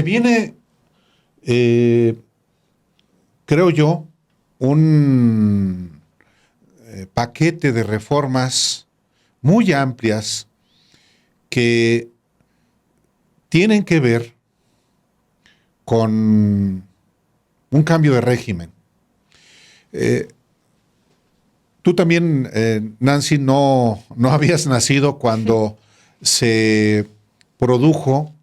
Viene, eh, creo yo, un paquete de reformas muy amplias que tienen que ver con un cambio de régimen. Eh, Tú también, Nancy, no habías nacido cuando se produjo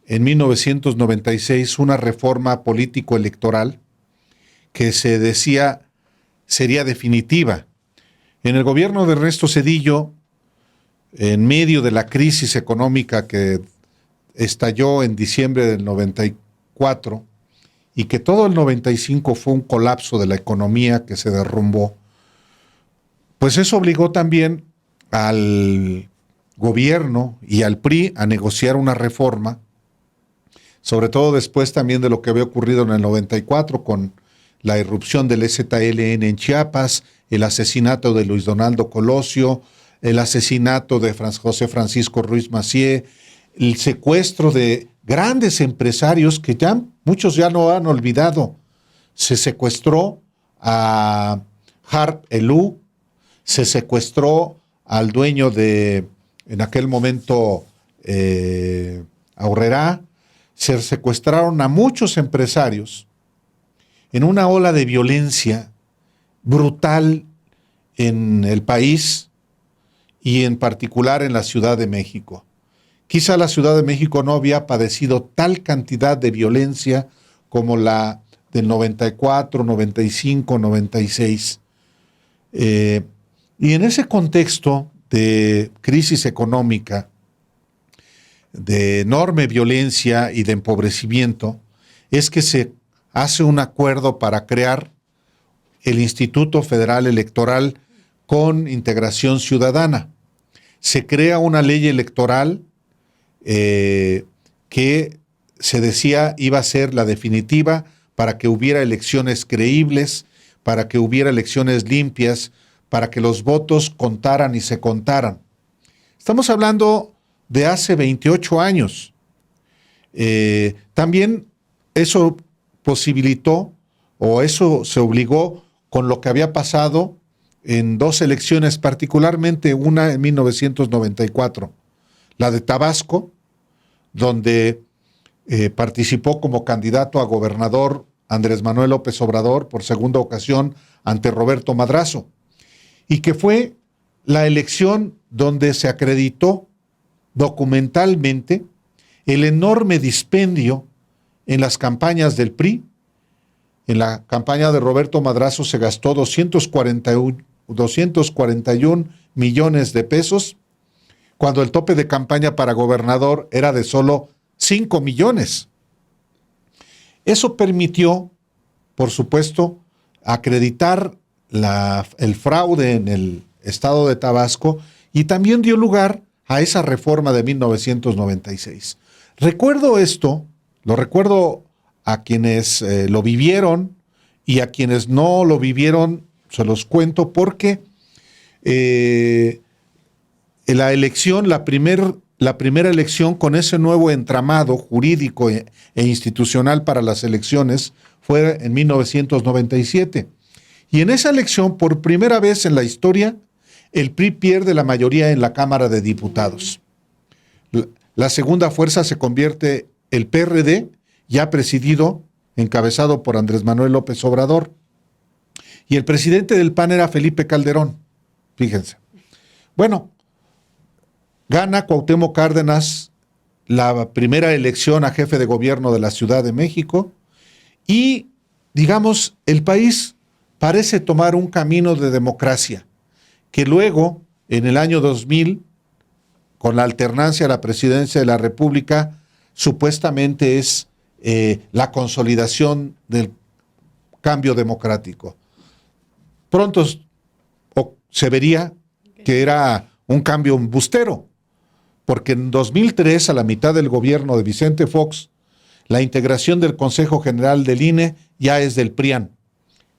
en 1996 una reforma político-electoral que se decía sería definitiva. En el gobierno de Ernesto Zedillo, en medio de la crisis económica que estalló en diciembre del 94 y que todo el 95 fue un colapso de la economía que se derrumbó, pues eso obligó también al gobierno y al PRI a negociar una reforma, sobre todo después también de lo que había ocurrido en el 94 con la irrupción del EZLN en Chiapas, el asesinato de Luis Donaldo Colosio, el asesinato de José Francisco Ruiz Massieu, el secuestro de grandes empresarios que ya muchos ya no han olvidado. Se secuestró a Harp Elú, se secuestró al dueño de, en aquel momento, Aurrerá, se secuestraron a muchos empresarios en una ola de violencia brutal en el país y en particular en la Ciudad de México. Quizá la Ciudad de México no había padecido tal cantidad de violencia como la del 94, 95, 96. Y en ese contexto de crisis económica, de enorme violencia y de empobrecimiento, es que se hace un acuerdo para crear el Instituto Federal Electoral con integración ciudadana. Se crea una ley electoral que se decía iba a ser la definitiva para que hubiera elecciones creíbles, para que hubiera elecciones limpias, para que los votos contaran y se contaran. Estamos hablando de hace 28 años. También eso posibilitó, o eso se obligó con lo que había pasado en dos elecciones, particularmente una en 1994, la de Tabasco, donde participó como candidato a gobernador Andrés Manuel López Obrador por segunda ocasión ante Roberto Madrazo, y que fue la elección donde se acreditó documentalmente el enorme dispendio en las campañas del PRI. En la campaña de Roberto Madrazo se gastó 241 millones de pesos, cuando el tope de campaña para gobernador era de solo 5 millones. Eso permitió, por supuesto, acreditar el fraude en el estado de Tabasco y también dio lugar a esa reforma de 1996. Recuerdo esto, lo recuerdo a quienes lo vivieron y a quienes no lo vivieron, se los cuento porque la elección, la primera elección con ese nuevo entramado jurídico e institucional para las elecciones fue en 1997. Y en esa elección, por primera vez en la historia, el PRI pierde la mayoría en la Cámara de Diputados. La segunda fuerza se convierte el PRD, ya presidido, encabezado por Andrés Manuel López Obrador. Y el presidente del PAN era Felipe Calderón. Fíjense. Bueno, gana Cuauhtémoc Cárdenas la primera elección a jefe de gobierno de la Ciudad de México y, digamos, el país parece tomar un camino de democracia, que luego, en el año 2000, con la alternancia a la presidencia de la República, supuestamente es la consolidación del cambio democrático. Pronto se vería que era un cambio embustero, porque en 2003, a la mitad del gobierno de Vicente Fox, la integración del Consejo General del INE ya es del PRIAN,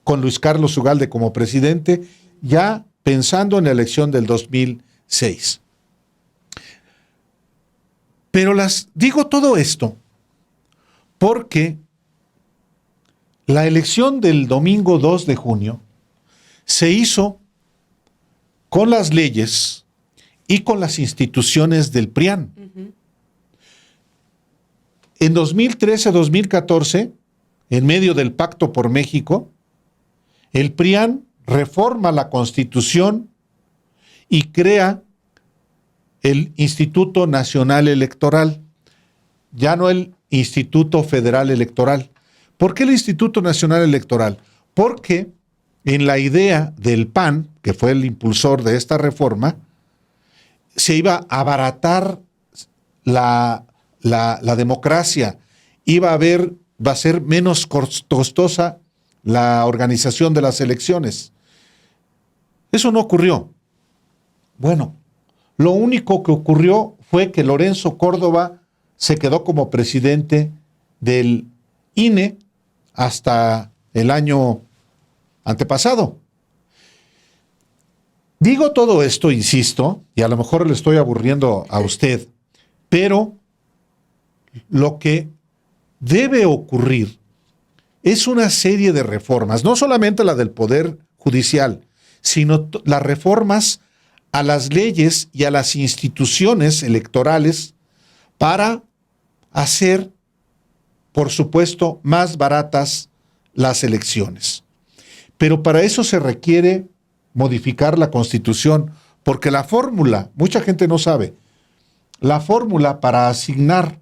con Luis Carlos Ugalde como presidente, ya pensando en la elección del 2006. Pero digo todo esto porque la elección del domingo 2 de junio se hizo con las leyes y con las instituciones del PRIAN. En 2013-2014, en medio del Pacto por México, el PRIAN reforma la Constitución y crea el Instituto Nacional Electoral, ya no el Instituto Federal Electoral. ¿Por qué el Instituto Nacional Electoral? Porque en la idea del PAN, que fue el impulsor de esta reforma, se iba a abaratar la democracia, va a ser menos costosa la organización de las elecciones. Eso no ocurrió. Bueno, lo único que ocurrió fue que Lorenzo Córdoba se quedó como presidente del INE hasta el año antepasado. Digo todo esto, insisto, y a lo mejor le estoy aburriendo a usted, pero lo que debe ocurrir es una serie de reformas, no solamente la del Poder Judicial, sino las reformas a las leyes y a las instituciones electorales para hacer, por supuesto, más baratas las elecciones. Pero para eso se requiere modificar la Constitución, porque la fórmula, mucha gente no sabe, la fórmula para asignar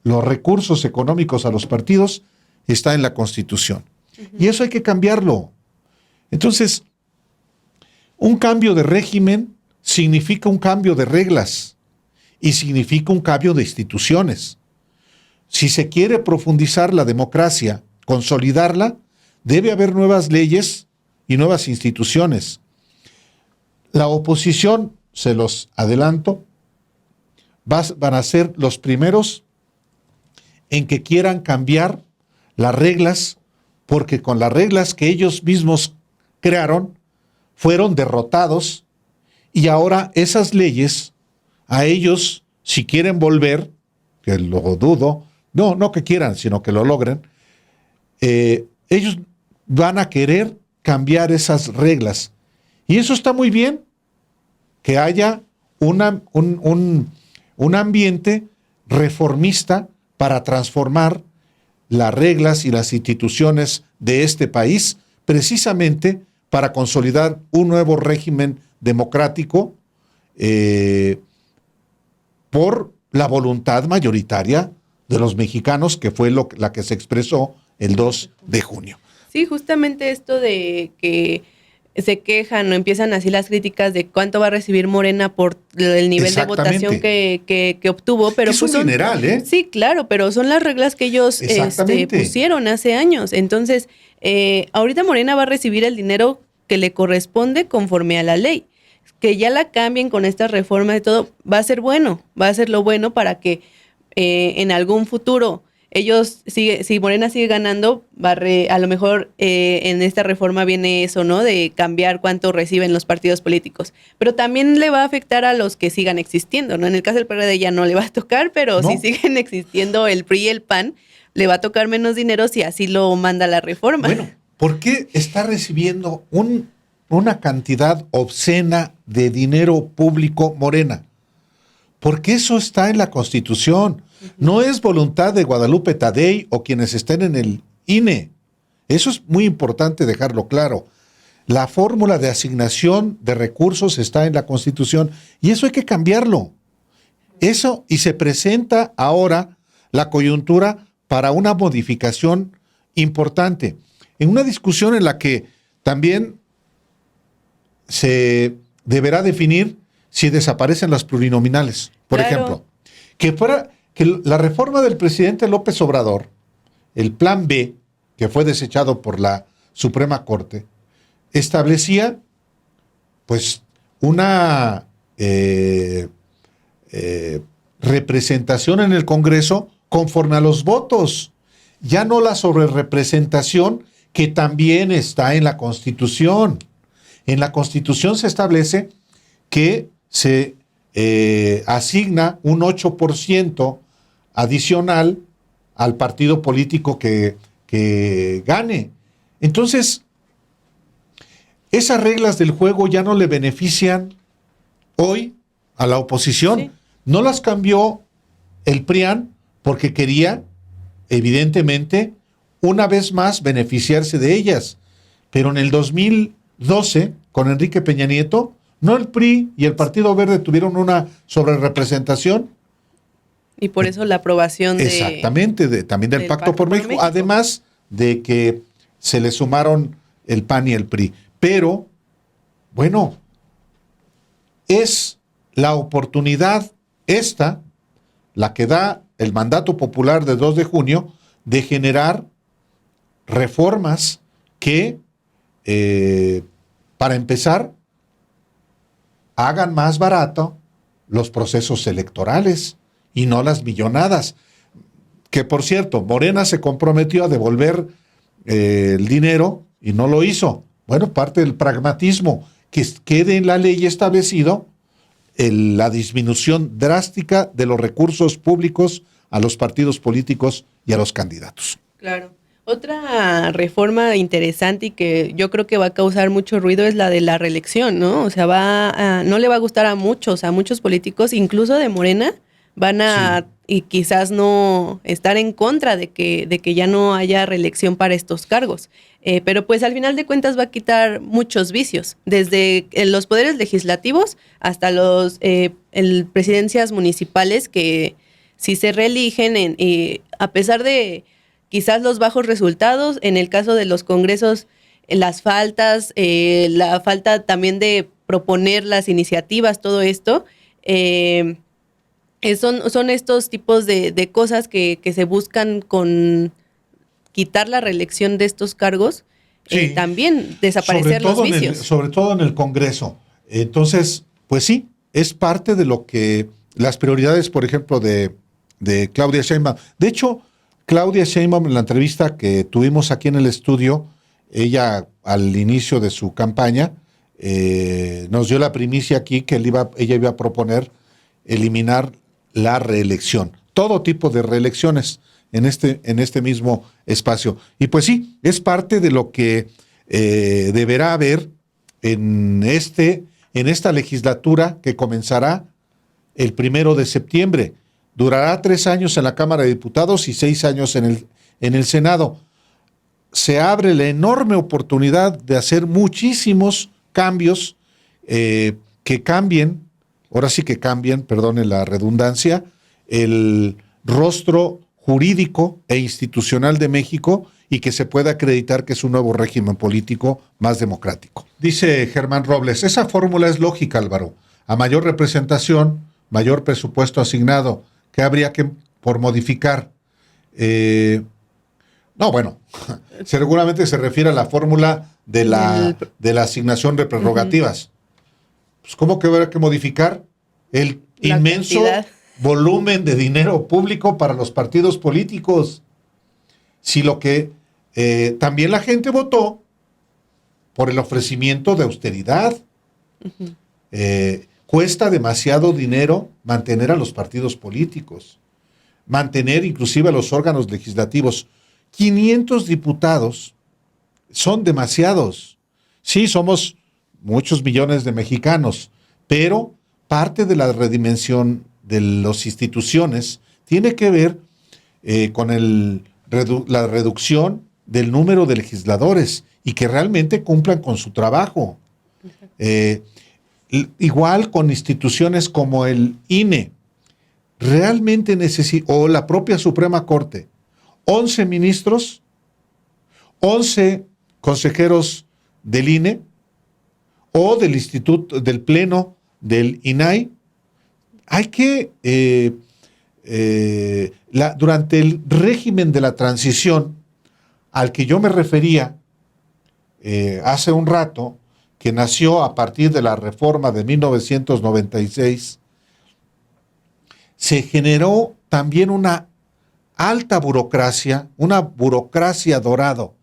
los recursos económicos a los partidos está en la Constitución. Y eso hay que cambiarlo. Entonces, un cambio de régimen significa un cambio de reglas y significa un cambio de instituciones. Si se quiere profundizar la democracia, consolidarla, debe haber nuevas leyes y nuevas instituciones. La oposición, se los adelanto, van a ser los primeros en que quieran cambiar las reglas, porque con las reglas que ellos mismos crearon, fueron derrotados, y ahora esas leyes, a ellos, si quieren volver, que lo dudo, no que quieran, sino que lo logren, ellos van a querer cambiar esas reglas. Y eso está muy bien, que haya un ambiente reformista para transformar las reglas y las instituciones de este país, precisamente para consolidar un nuevo régimen democrático por la voluntad mayoritaria de los mexicanos, que fue la que se expresó el 2 de junio. Sí, justamente esto de que se quejan o empiezan así las críticas de cuánto va a recibir Morena por el nivel de votación que obtuvo, pero es un dineral, ¿eh? Sí, claro, pero son las reglas que ellos pusieron hace años. Entonces, ahorita Morena va a recibir el dinero que le corresponde conforme a la ley. Que ya la cambien con esta reforma de todo, va a ser bueno, va a ser lo bueno para que en algún futuro ellos, si Morena sigue ganando, a lo mejor en esta reforma viene eso, ¿no? De cambiar cuánto reciben los partidos políticos. Pero también le va a afectar a los que sigan existiendo, ¿no? En el caso del PRD ya no le va a tocar, pero si siguen existiendo el PRI y el PAN, le va a tocar menos dinero si así lo manda la reforma. Bueno, ¿por qué está recibiendo una cantidad obscena de dinero público Morena? Porque eso está en la Constitución. No es voluntad de Guadalupe Tadei o quienes estén en el INE. Eso es muy importante dejarlo claro. La fórmula de asignación de recursos está en la Constitución y eso hay que cambiarlo. Eso, y se presenta ahora la coyuntura para una modificación importante. En una discusión en la que también se deberá definir si desaparecen las plurinominales. Por ejemplo, que la reforma del presidente López Obrador, el Plan B, que fue desechado por la Suprema Corte, establecía pues una representación en el Congreso conforme a los votos, ya no la sobrerepresentación que también está en la Constitución. En la Constitución se establece que se asigna un 8% adicional al partido político que gane. Entonces, esas reglas del juego ya no le benefician hoy a la oposición. Sí. No las cambió el PRIAN porque quería, evidentemente, una vez más beneficiarse de ellas. Pero en el 2012, con Enrique Peña Nieto, no el PRI y el Partido Verde tuvieron una sobrerepresentación. Y por eso la aprobación exactamente, también del Pacto por México, además de que se le sumaron el PAN y el PRI. Pero, bueno, es la oportunidad esta, la que da el mandato popular de 2 de junio, de generar reformas que, para empezar, hagan más barato los procesos electorales y no las millonadas. Que, por cierto, Morena se comprometió a devolver el dinero y no lo hizo. Bueno, parte del pragmatismo, que quede en la ley establecido la disminución drástica de los recursos públicos a los partidos políticos y a los candidatos. Claro. Otra reforma interesante y que yo creo que va a causar mucho ruido es la de la reelección, ¿no? O sea, no le va a gustar a muchos políticos, incluso de Morena, van a, sí, y quizás no estar en contra de que ya no haya reelección para estos cargos. Pero pues al final de cuentas va a quitar muchos vicios, desde los poderes legislativos hasta los presidencias municipales que si se reeligen, a pesar de quizás los bajos resultados, en el caso de los congresos, las faltas, la falta también de proponer las iniciativas, todo esto, son estos tipos de cosas que se buscan con quitar la reelección de estos cargos, sí, también desaparecer los vicios. Sobre todo en el Congreso. Entonces, pues sí, es parte de lo que las prioridades, por ejemplo, de Claudia Sheinbaum. De hecho, Claudia Sheinbaum, en la entrevista que tuvimos aquí en el estudio, ella al inicio de su campaña nos dio la primicia aquí que ella iba a proponer eliminar la reelección, todo tipo de reelecciones en este mismo espacio. Y pues sí, es parte de lo que deberá haber en esta legislatura que comenzará el 1 de septiembre. Durará 3 años en la Cámara de Diputados y 6 años en el Senado. Se abre la enorme oportunidad de hacer muchísimos cambios que cambien, ahora sí que cambien, perdone la redundancia, el rostro jurídico e institucional de México y que se pueda acreditar que es un nuevo régimen político más democrático. Dice Germán Robles, esa fórmula es lógica, Álvaro. A mayor representación, mayor presupuesto asignado. ¿Qué habría que por modificar? No, bueno, seguramente se refiere a la fórmula de la asignación de prerrogativas. Pues, ¿cómo que habrá que modificar? El inmenso volumen de dinero público para los partidos políticos. Si lo que también la gente votó por el ofrecimiento de austeridad. Cuesta demasiado dinero mantener a los partidos políticos, mantener inclusive a los órganos legislativos. 500 diputados son demasiados. Sí, somos muchos millones de mexicanos, pero parte de la redimensión de las instituciones tiene que ver con la reducción del número de legisladores y que realmente cumplan con su trabajo. Igual con instituciones como el INE, realmente o la propia Suprema Corte, 11 ministros, 11 consejeros del INE o del Instituto, del Pleno del INAI. Hay que, durante el régimen de la transición al que yo me refería hace un rato, que nació a partir de la reforma de 1996, se generó también una alta burocracia, una burocracia dorado.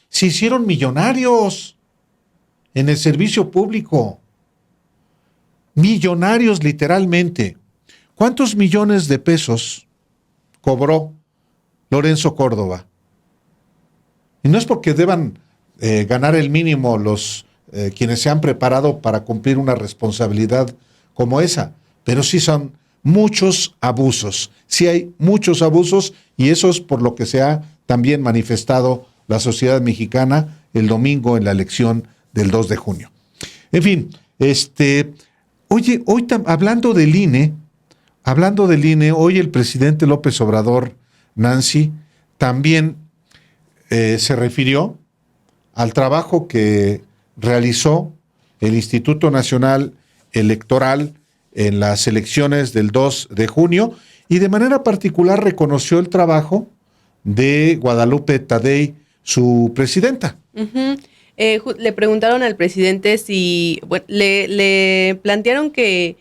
Se hicieron millonarios en el servicio público. Millonarios literalmente. ¿Cuántos millones de pesos cobró Lorenzo Córdoba. Y no es porque deban ganar el mínimo los quienes se han preparado para cumplir una responsabilidad como esa, pero sí son muchos abusos. Sí hay muchos abusos y eso es por lo que se ha también manifestado la sociedad mexicana el domingo en la elección del 2 de junio. En fin, oye, hoy hablando del INE, hoy el presidente López Obrador, Nancy, también se refirió al trabajo que realizó el Instituto Nacional Electoral en las elecciones del 2 de junio y de manera particular reconoció el trabajo de Guadalupe Tadei, su presidenta. Uh-huh. Le preguntaron al presidente si, bueno, le plantearon que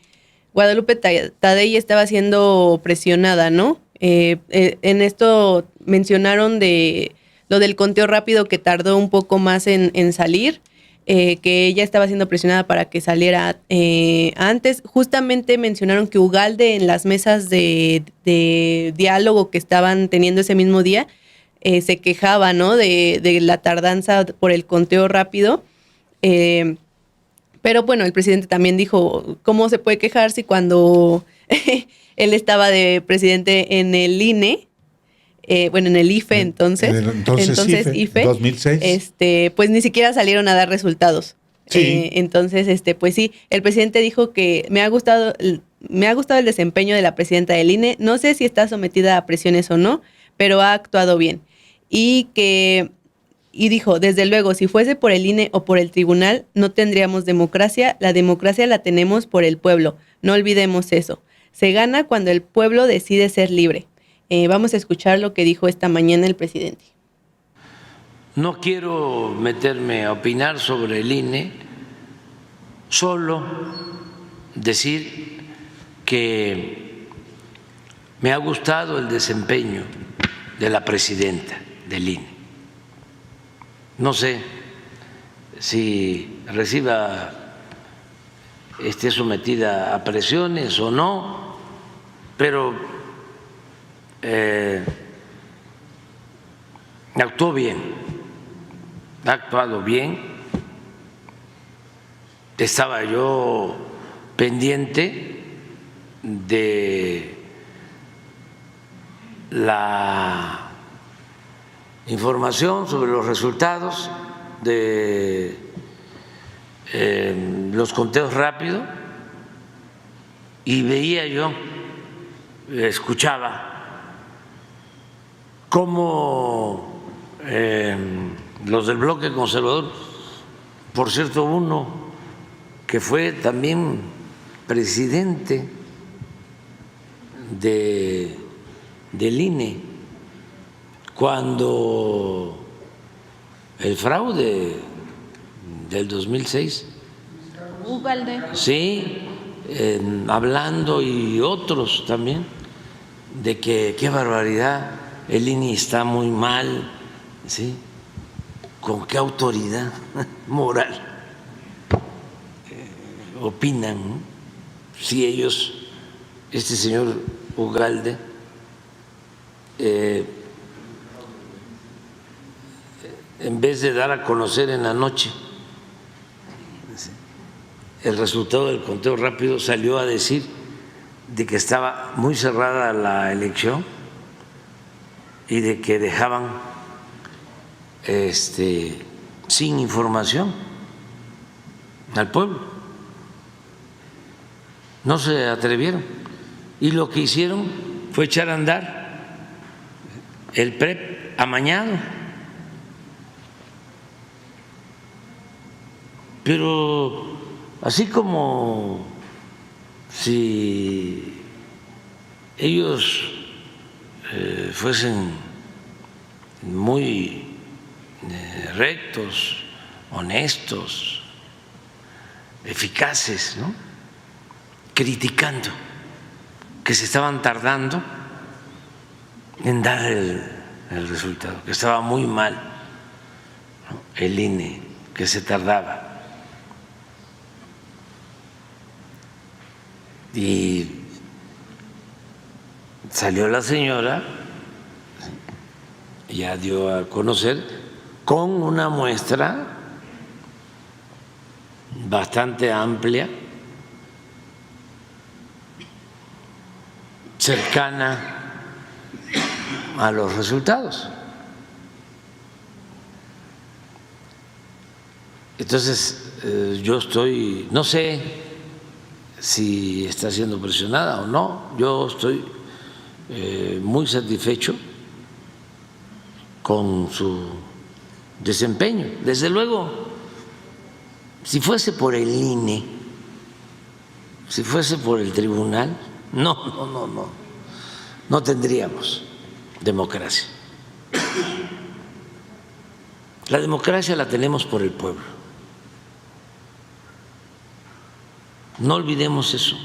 Guadalupe Tadei estaba siendo presionada, ¿no? En esto mencionaron de lo del conteo rápido que tardó un poco más en salir, que ella estaba siendo presionada para que saliera antes. Justamente mencionaron que Ugalde en las mesas de diálogo que estaban teniendo ese mismo día, se quejaba, ¿no? de la tardanza por el conteo rápido. Pero bueno, el presidente también dijo, ¿cómo se puede quejar si cuando él estaba de presidente en el INE, en el IFE entonces IFE 2006. Pues ni siquiera salieron a dar resultados. Sí. Entonces, pues sí, el presidente dijo que me ha gustado el desempeño de la presidenta del INE. No sé si está sometida a presiones o no, pero ha actuado bien. Y dijo, desde luego, si fuese por el INE o por el tribunal, no tendríamos democracia. La democracia la tenemos por el pueblo. No olvidemos eso. Se gana cuando el pueblo decide ser libre. Vamos a escuchar lo que dijo esta mañana el presidente. No quiero meterme a opinar sobre el INE, solo decir que me ha gustado el desempeño de la presidenta del INE. No sé si esté sometida a presiones o no, pero actuó bien, ha actuado bien. Estaba yo pendiente de la información sobre los resultados de los conteos rápidos y veía yo, escuchaba cómo los del bloque conservador, por cierto, uno que fue también presidente del INE, cuando el fraude del 2006, Ugalde. Sí, hablando, y otros también, de que qué barbaridad, el INE está muy mal, ¿sí? ¿Con qué autoridad moral opinan, ¿no? Si ellos, este señor Ugalde, en vez de dar a conocer en la noche el resultado del conteo rápido, salió a decir de que estaba muy cerrada la elección y de que dejaban sin información al pueblo. No se atrevieron y lo que hicieron fue echar a andar el PREP amañado. Pero así como si ellos fuesen muy rectos, honestos, eficaces, ¿no? Criticando que se estaban tardando en dar el resultado, que estaba muy mal, ¿no? El INE, que se tardaba. Y salió la señora, ya dio a conocer con una muestra bastante amplia, cercana a los resultados. Entonces, yo estoy, no sé si está siendo presionada o no, yo estoy muy satisfecho con su desempeño. Desde luego, si fuese por el INE, si fuese por el tribunal, no tendríamos democracia. La democracia la tenemos por el pueblo. No olvidemos eso.